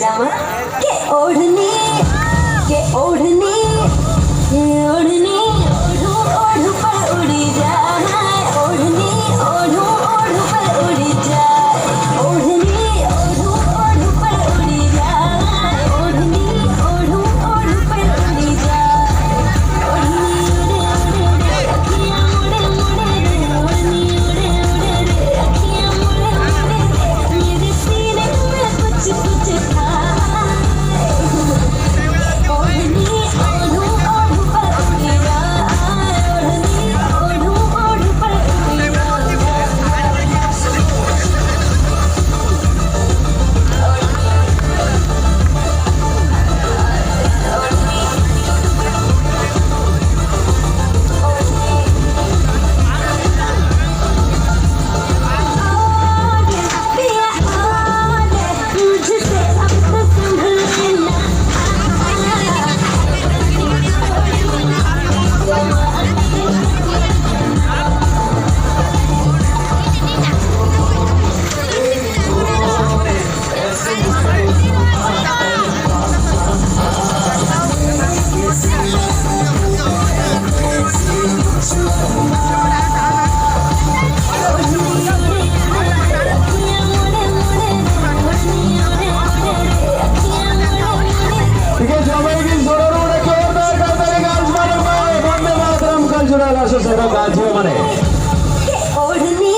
जामा के ओढ़नी के ओढ़नी के ओढ़नी ओढ़ू ओढ़ू पर उड़ी जाए ओढ़नी ओढ़ू ओढ़ू पर उड़ी जाए ओढ़नी ओढ़ू ओढ़ू पर उड़ी जाए ओढ़नी ओढ़ू ओढ़ू पर उड़ी जाए ओढ़नी उड़े उड़े रे अखियां मुड़े मुड़े रे ओढ़नी उड़े उड़े रे अखियां मुड़े मुड़े रे मेरे सीने में कुछ कुछ खाए ओढ़नी ओढ़ू ओढ़ू पर उड़ी जाए ओढ़नी ओढ़ू ओढ़ू पर उड़ी जाए पिया आगे मुझसे अब तो संभलना ठीक है সবাইকে জোরে জোরে জোরদার করতালি গাছ মানে বন্দে মাতরম কালচারাল অ্যাসোসিয়েশন গাছ মানে ओढ़नी